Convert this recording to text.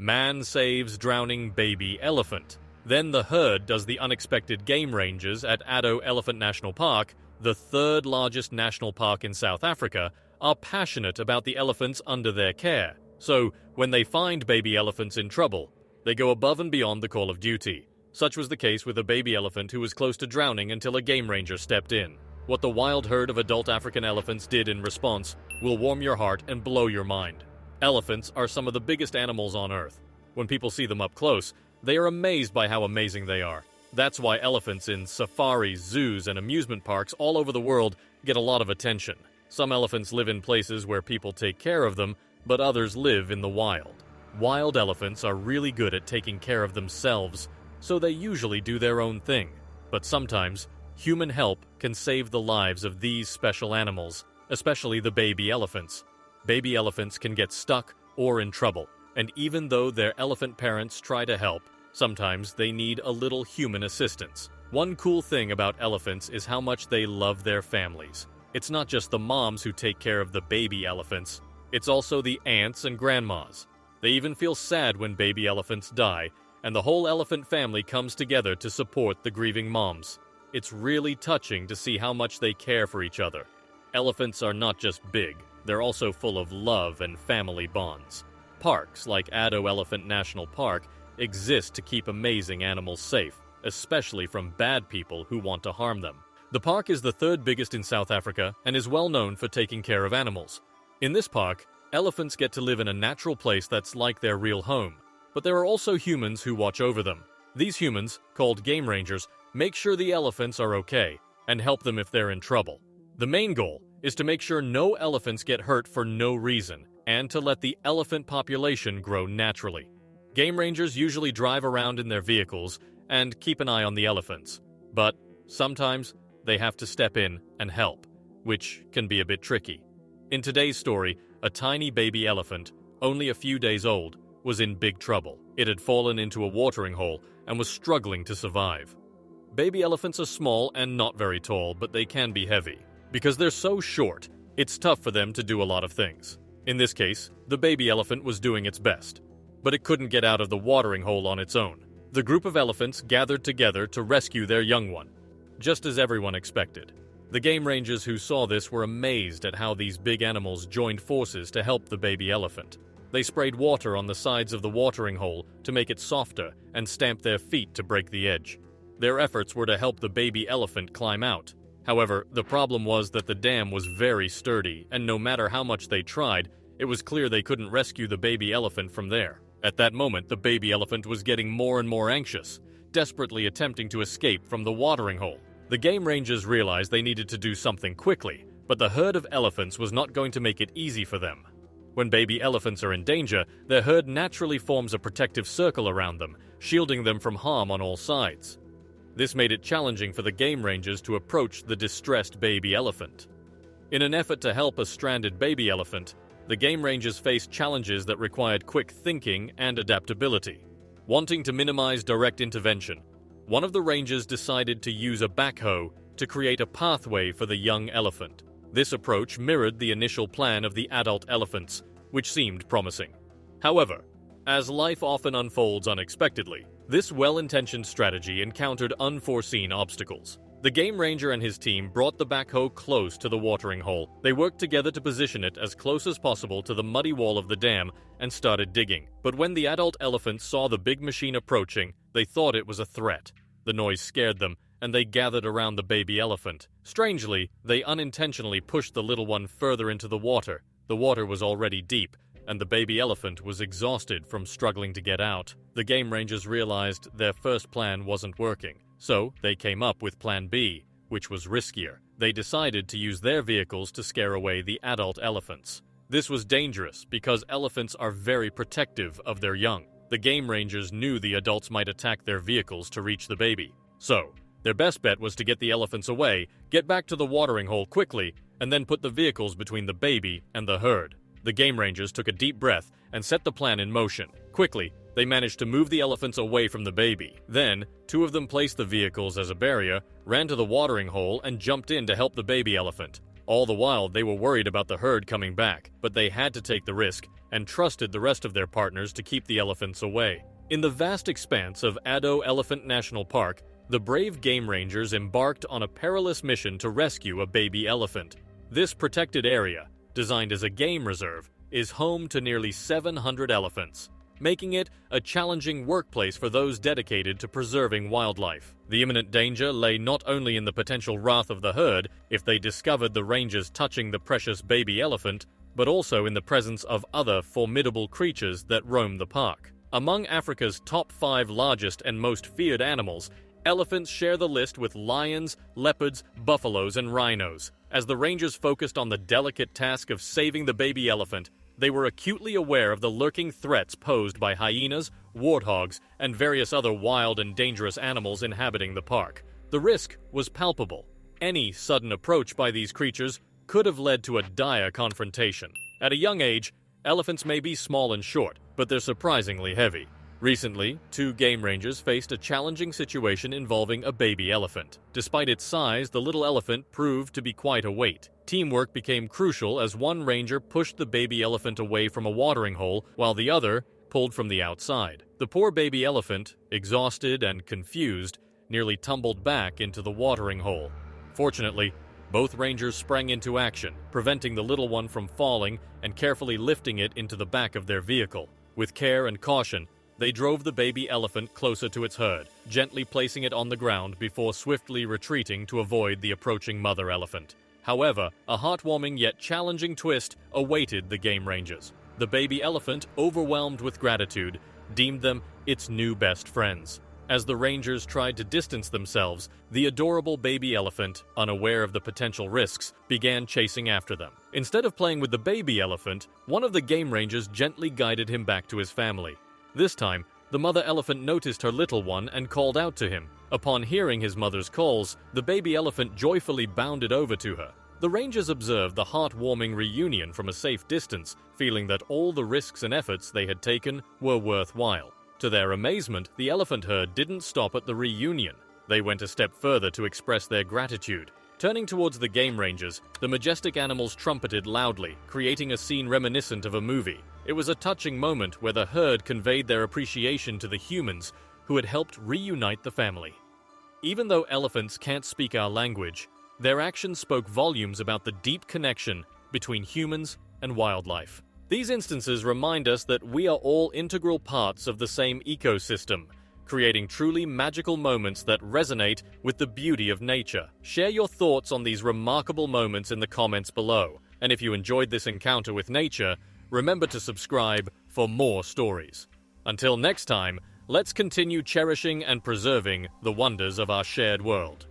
Man saves drowning baby elephant. Then the herd does the unexpected. Game rangers at Addo Elephant National Park, the third largest national park in South Africa, are passionate about the elephants under their care. So, when they find baby elephants in trouble, they go above and beyond the call of duty. Such was the case with a baby elephant who was close to drowning until a game ranger stepped in. What the wild herd of adult African elephants did in response will warm your heart and blow your mind. Elephants are some of the biggest animals on Earth. When people see them up close, they are amazed by how amazing they are. That's why elephants in safaris, zoos, and amusement parks all over the world get a lot of attention. Some elephants live in places where people take care of them, but others live in the wild. Wild elephants are really good at taking care of themselves, so they usually do their own thing. But sometimes, human help can save the lives of these special animals, especially the baby elephants. Baby elephants can get stuck or in trouble, and even though their elephant parents try to help, sometimes they need a little human assistance. One cool thing about elephants is how much they love their families. It's not just the moms who take care of the baby elephants, it's also the aunts and grandmas. They even feel sad when baby elephants die, and the whole elephant family comes together to support the grieving moms. It's really touching to see how much they care for each other. Elephants are not just big, they're also full of love and family bonds. Parks like Addo Elephant National Park exist to keep amazing animals safe, especially from bad people who want to harm them. The park is the third biggest in South Africa and is well known for taking care of animals. In this park, elephants get to live in a natural place that's like their real home. But there are also humans who watch over them. These humans, called game rangers, make sure the elephants are okay and help them if they're in trouble. The main goal is to make sure no elephants get hurt for no reason and to let the elephant population grow naturally. Game rangers usually drive around in their vehicles and keep an eye on the elephants. But sometimes they have to step in and help, which can be a bit tricky. In today's story, a tiny baby elephant, only a few days old, was in big trouble. It had fallen into a watering hole and was struggling to survive. Baby elephants are small and not very tall, but they can be heavy. Because they're so short, it's tough for them to do a lot of things. In this case, the baby elephant was doing its best, but it couldn't get out of the watering hole on its own. The group of elephants gathered together to rescue their young one, just as everyone expected. The game rangers who saw this were amazed at how these big animals joined forces to help the baby elephant. They sprayed water on the sides of the watering hole to make it softer and stamped their feet to break the edge. Their efforts were to help the baby elephant climb out. However, the problem was that the dam was very sturdy, and no matter how much they tried, it was clear they couldn't rescue the baby elephant from there. At that moment, the baby elephant was getting more and more anxious, desperately attempting to escape from the watering hole. The game rangers realized they needed to do something quickly, but the herd of elephants was not going to make it easy for them. When baby elephants are in danger, their herd naturally forms a protective circle around them, shielding them from harm on all sides. This made it challenging for the game rangers to approach the distressed baby elephant. In an effort to help a stranded baby elephant, the game rangers faced challenges that required quick thinking and adaptability. Wanting to minimize direct intervention, one of the rangers decided to use a backhoe to create a pathway for the young elephant. This approach mirrored the initial plan of the adult elephants, which seemed promising. However, as life often unfolds unexpectedly, this well-intentioned strategy encountered unforeseen obstacles. The game ranger and his team brought the backhoe close to the watering hole. They worked together to position it as close as possible to the muddy wall of the dam and started digging. But when the adult elephants saw the big machine approaching, they thought it was a threat. The noise scared them, and they gathered around the baby elephant. Strangely, they unintentionally pushed the little one further into the water. The water was already deep, and the baby elephant was exhausted from struggling to get out. The game rangers realized their first plan wasn't working, so they came up with Plan B, which was riskier. They decided to use their vehicles to scare away the adult elephants. This was dangerous because elephants are very protective of their young. The game rangers knew the adults might attack their vehicles to reach the baby. So, their best bet was to get the elephants away, get back to the watering hole quickly, and then put the vehicles between the baby and the herd. The game rangers took a deep breath and set the plan in motion. Quickly, they managed to move the elephants away from the baby. Then, two of them placed the vehicles as a barrier, ran to the watering hole, and jumped in to help the baby elephant. All the while, they were worried about the herd coming back, but they had to take the risk and trusted the rest of their partners to keep the elephants away. In the vast expanse of Addo Elephant National Park, the brave game rangers embarked on a perilous mission to rescue a baby elephant. This protected area, designed as a game reserve, is home to nearly 700 elephants, making it a challenging workplace for those dedicated to preserving wildlife. The imminent danger lay not only in the potential wrath of the herd if they discovered the rangers touching the precious baby elephant, but also in the presence of other formidable creatures that roam the park. Among Africa's top 5 largest and most feared animals, elephants share the list with lions, leopards, buffaloes, and rhinos. As the rangers focused on the delicate task of saving the baby elephant, they were acutely aware of the lurking threats posed by hyenas, warthogs, and various other wild and dangerous animals inhabiting the park. The risk was palpable. Any sudden approach by these creatures could have led to a dire confrontation. At a young age, elephants may be small and short, but they're surprisingly heavy. Recently, 2 game rangers faced a challenging situation involving a baby elephant. Despite its size, the little elephant proved to be quite a weight. Teamwork became crucial as one ranger pushed the baby elephant away from a watering hole while the other pulled from the outside. The poor baby elephant, exhausted and confused, nearly tumbled back into the watering hole. Fortunately, both rangers sprang into action, preventing the little one from falling and carefully lifting it into the back of their vehicle. With care and caution, they drove the baby elephant closer to its herd, gently placing it on the ground before swiftly retreating to avoid the approaching mother elephant. However, a heartwarming yet challenging twist awaited the game rangers. The baby elephant, overwhelmed with gratitude, deemed them its new best friends. As the rangers tried to distance themselves, the adorable baby elephant, unaware of the potential risks, began chasing after them. Instead of playing with the baby elephant, one of the game rangers gently guided him back to his family. This time, the mother elephant noticed her little one and called out to him. Upon hearing his mother's calls, the baby elephant joyfully bounded over to her. The rangers observed the heartwarming reunion from a safe distance, feeling that all the risks and efforts they had taken were worthwhile. To their amazement, the elephant herd didn't stop at the reunion. They went a step further to express their gratitude. Turning towards the game rangers, the majestic animals trumpeted loudly, creating a scene reminiscent of a movie. It was a touching moment where the herd conveyed their appreciation to the humans who had helped reunite the family. Even though elephants can't speak our language, their actions spoke volumes about the deep connection between humans and wildlife. These instances remind us that we are all integral parts of the same ecosystem, creating truly magical moments that resonate with the beauty of nature. Share your thoughts on these remarkable moments in the comments below. And if you enjoyed this encounter with nature, remember to subscribe for more stories. Until next time, let's continue cherishing and preserving the wonders of our shared world.